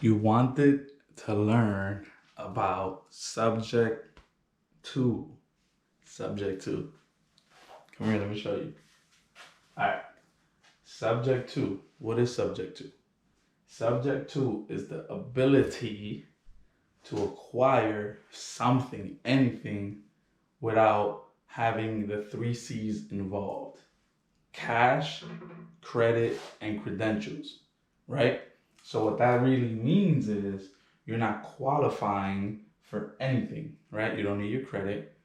You wanted to learn about subject two. Subject two. Come here, let me show you. All right. Subject two. What is subject two? Subject two is the ability to acquire something, anything, without having the three C's involved: cash, credit, and credentials, right? So what that really means is you're not qualifying for anything, right? You don't need your credit.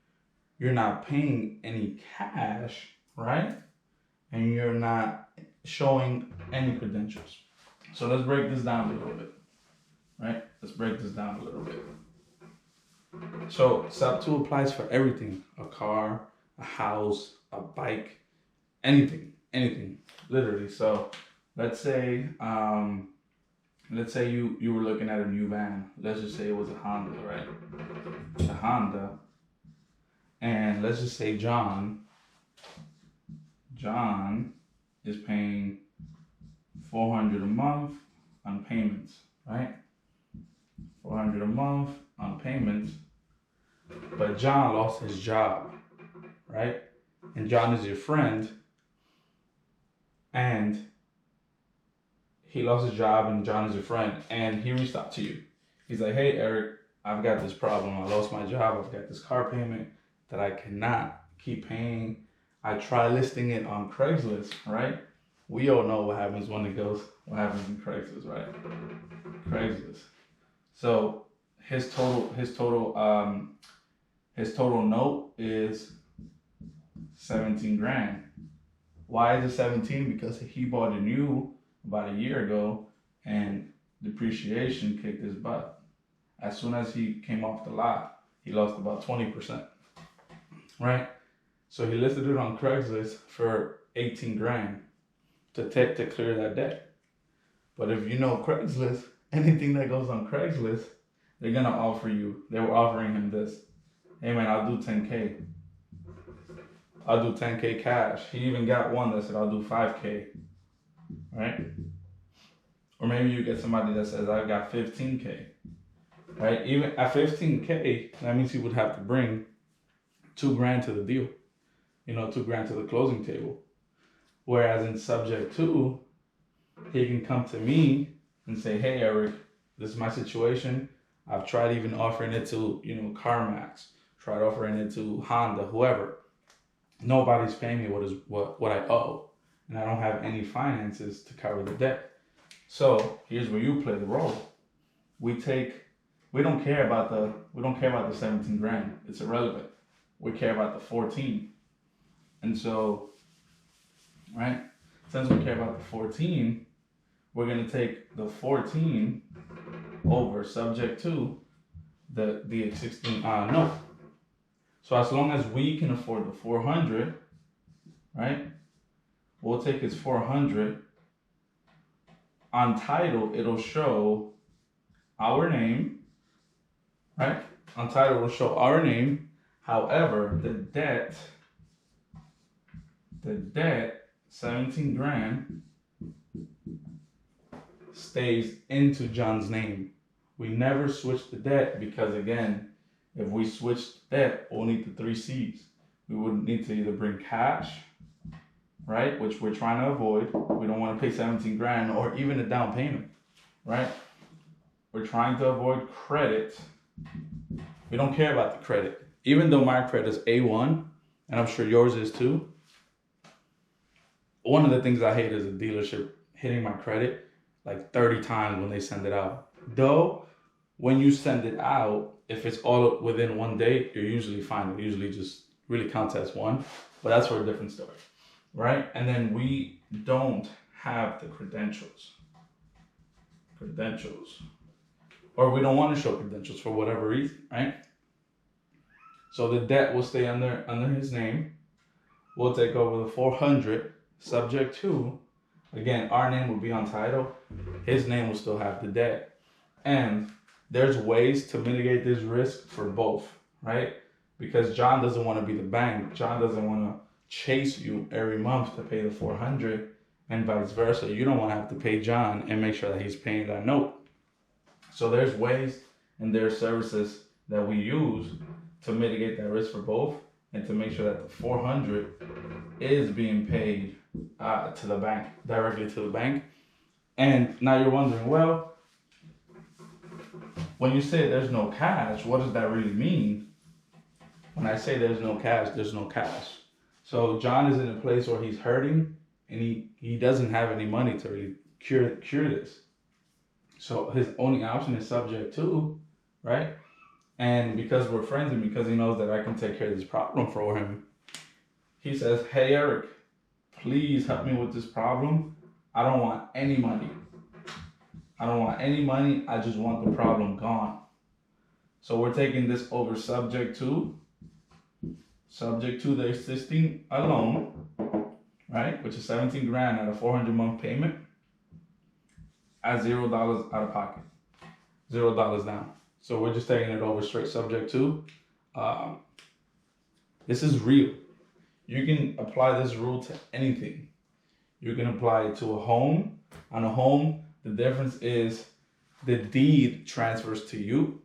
You're not paying any cash, right? And you're not showing any credentials. So let's break this down a little bit, right? Let's break this down a little bit. So sub 2 applies for everything: a car, a house, a bike, anything, literally. So let's say you were looking at a new van. Let's just say it was a Honda, right? A Honda. And let's just say John is paying $400 a month on payments, right? $400 a month on payments. But John lost his job, right? And John is your friend, and he lost his job, and John is your friend, and he reached out to you. He's like, "Hey, Eric, I've got this problem. I lost my job. I've got this car payment that I cannot keep paying. I try listing it on Craigslist, right? We all know what happens when it goes. What happens in Craigslist, right? Craigslist. So his total note is 17 grand. Why is it 17? Because he bought a new about a year ago, and depreciation kicked his butt. As soon as he came off the lot, he lost about 20%, right? So he listed it on Craigslist for 18 grand to clear that debt. But if you know Craigslist, anything that goes on Craigslist, they were offering him this. Hey man, I'll do 10K. I'll do 10K cash. He even got one that said, I'll do 5K, right? Or maybe you get somebody that says, I've got 15K, right? Even at 15K, that means he would have to bring 2 grand to the deal, 2 grand to the closing table. Whereas in subject 2, he can come to me and say, hey, Eric, this is my situation. I've tried even offering it to, CarMax, tried offering it to Honda, whoever. Nobody's paying me what I owe, and I don't have any finances to cover the debt. So here's where you play the role. We don't care about the 17 grand. It's irrelevant. We care about the 14. And so, right, since we care about the 14, we're gonna take the 14 over subject to the 16 note. So as long as we can afford the 400, right, we'll take his 400. On title, it'll show our name, right? On title, it'll show our name. However, the debt, 17 grand, stays into John's name. We never switch the debt because, again, if we switch the debt, we'll need the 3 C's. We would need to either bring cash, right, which we're trying to avoid. We don't want to pay 17 grand or even a down payment, right? We're trying to avoid credit. We don't care about the credit. Even though my credit is A1, and I'm sure yours is too, one of the things I hate is a dealership hitting my credit like 30 times when they send it out. Though, when you send it out, if it's all within one day, you're usually fine. It usually just really counts as one, but that's for a different story, right? And then we don't have the credentials, or we don't want to show credentials for whatever reason, right? So the debt will stay under his name. We'll take over the 400, subject to, again, our name will be on title. His name will still have the debt. And there's ways to mitigate this risk for both, right? Because John doesn't want to be the bank. John doesn't want to chase you every month to pay the 400, and vice versa. You don't want to have to pay John and make sure that he's paying that note. So there's ways and there's services that we use to mitigate that risk for both and to make sure that the 400 is being paid to the bank, directly to the bank. And now you're wondering, well, when you say there's no cash, what does that really mean? When I say there's no cash, there's no cash. So John is in a place where he's hurting and he doesn't have any money to really cure this. So his only option is subject to, right? And because we're friends and because he knows that I can take care of this problem for him, he says, hey, Eric, please help me with this problem. I don't want any money. I don't want any money. I just want the problem gone. So we're taking this over subject to the existing loan, right? Which is 17 grand at a 400 month payment at $0 out of pocket, $0 down. So we're just taking it over straight subject to. This is real. You can apply this rule to anything. You can apply it to a home. On a home, the difference is the deed transfers to you.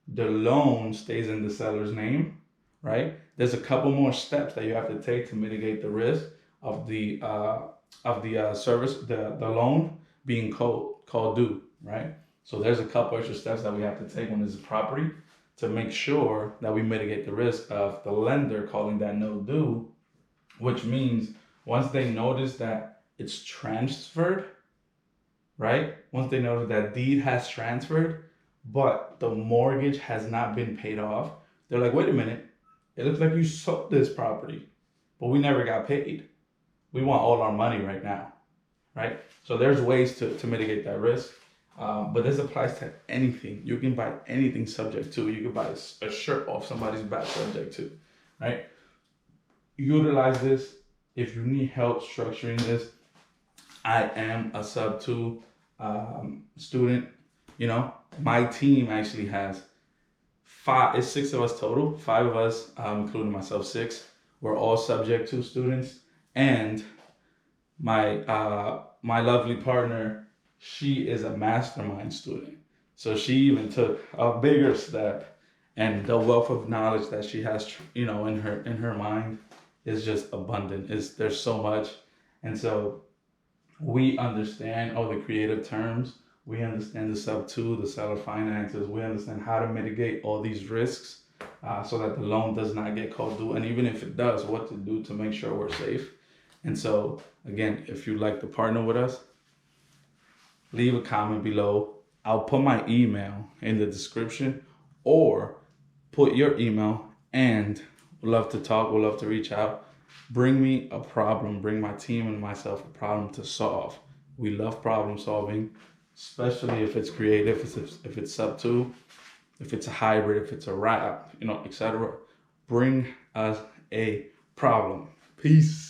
The loan stays in the seller's name, right? There's a couple more steps that you have to take to mitigate the risk of the service, the loan being called due, right? So there's a couple extra steps that we have to take when there's a property to make sure that we mitigate the risk of the lender calling that note due, which means once they notice that it's transferred, right? Once they notice that deed has transferred, but the mortgage has not been paid off, they're like, wait a minute, it looks like you sold this property, but we never got paid. We want all our money right now, right? So there's ways to mitigate that risk. But this applies to anything. You can buy anything subject to. You can buy a shirt off somebody's back subject to, right? Utilize this. If you need help structuring this, I am a sub 2 student. You know, my team actually has it's 6 of us total. 5 of us, including myself, 6. We're all subject to students, and my lovely partner, she is a mastermind student. So she even took a bigger step, and the wealth of knowledge that she has, in her mind is just abundant. There's so much. And so we understand all the creative terms. We understand the sub 2, the seller finances. We understand how to mitigate all these risks so that the loan does not get called due. And even if it does, what to do to make sure we're safe. And so again, if you'd like to partner with us, leave a comment below. I'll put my email in the description, or put your email, and we'd love to talk. We'd love to reach out. Bring me a problem. Bring my team and myself a problem to solve. We love problem solving, especially if it's creative, if it's sub 2, if it's a hybrid, if it's a wrap, etc. Bring us a problem. Peace.